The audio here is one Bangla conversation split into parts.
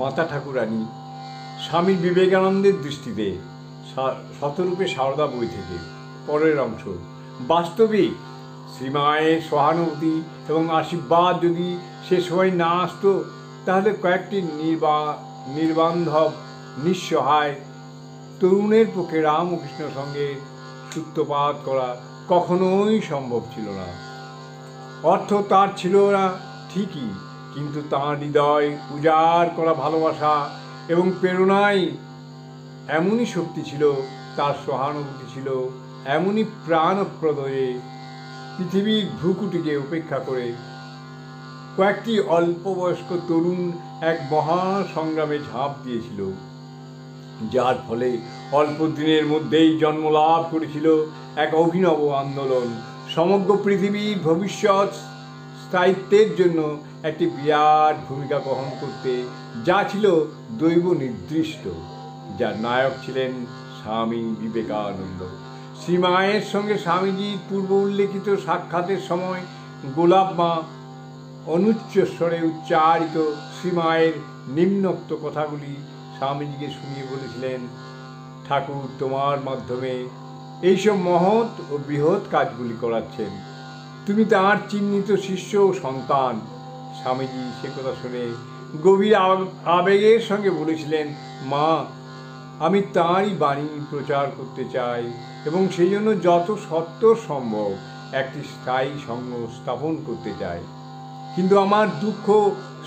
মাতা ঠাকুরানী স্বামী বিবেকানন্দের দৃষ্টিতে শতরূপে সারদা বই থেকে। পরের অংশ। বাস্তবিক শ্রীমায়ের সহানুভূতি এবং আশীর্বাদ যদি সে সময় না আসতো, তাহলে কয়েকটি নির্বান্ধব নিঃসহায় তরুণের পক্ষে রামকৃষ্ণের সঙ্গে সূত্রপাত করা কখনোই সম্ভব ছিল না। অর্থ তার ছিল না ঠিকই, কিন্তু তাঁর হৃদয় উজাড় করা ভালোবাসা এবং প্রেরণায় এমনই শক্তি ছিল, তার সহানুভূতি ছিল এমনই প্রাণপ্রদ যে পৃথিবীর ভ্রুকুটিকে উপেক্ষা করে কয়েকটি অল্পবয়স্ক তরুণ এক মহা সংগ্রামে ঝাঁপ দিয়েছিল, যার ফলে অল্প দিনের মধ্যেই জন্মলাভ করেছিল এক অভিনব আন্দোলন, সমগ্র পৃথিবীর ভবিষ্যৎ স্থায়িত্বের জন্য একটি বিরাট ভূমিকা গ্রহণ করতে, যা ছিল দৈব নির্দিষ্ট, যার নায়ক ছিলেন স্বামী বিবেকানন্দ। শ্রীমায়ের সঙ্গে স্বামীজির পূর্ব উল্লেখিত সাক্ষাতের সময় গোলাপ মা অনুচ্চস্বরে উচ্চারিত শ্রীমায়ের নিম্নোক্ত কথাগুলি স্বামীজিকে শুনিয়ে বলেছিলেন, ঠাকুর তোমার মাধ্যমে এইসব মহৎ ও বৃহৎ কাজগুলি করাচ্ছেন, তুমি তাঁর চিহ্নিত শিষ্য ও সন্তান। স্বামীজি সে কথা শুনে গভীর আবেগের সঙ্গে বলেছিলেন, মা, আমি তাঁরই বাণী প্রচার করতে চাই এবং সেই জন্য যত সত্বর সম্ভব একটি স্থায়ী সঙ্গ স্থাপন করতে চাই। কিন্তু আমার দুঃখ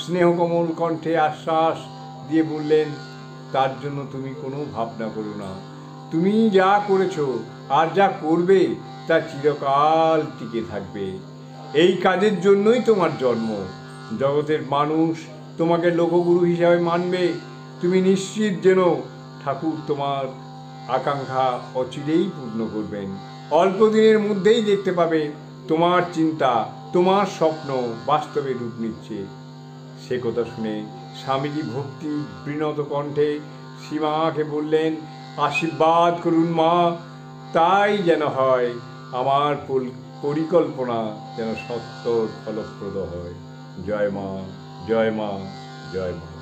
স্নেহকমল কণ্ঠে আশ্বাস দিয়ে বললেন, তার জন্য তুমি কোনো ভাবনা করো না, তুমি যা করেছ আর যা করবে তা চিরকাল টিকে থাকবে। এই কাজের জন্যই তোমার জন্ম, জগতের মানুষ তোমাকে লোকগুরু হিসাবে মানবে। তুমি নিশ্চিত যেন ঠাকুর তোমার আকাঙ্ক্ষা অচিরেই পূর্ণ করবেন। অল্প দিনের মধ্যেই দেখতে পাবে তোমার চিন্তা, তোমার স্বপ্ন বাস্তবে রূপ নিচ্ছে। সে কথা শুনে স্বামীজি ভক্তি বিনত কণ্ঠে শ্রীমাকে বললেন, আশীর্বাদ করুন মা, তাই যেন হয়, আমার পরিকল্পনা যেন সত্য ফলপ্রদ হয়। জয় মা, জয় মা, জয় মা।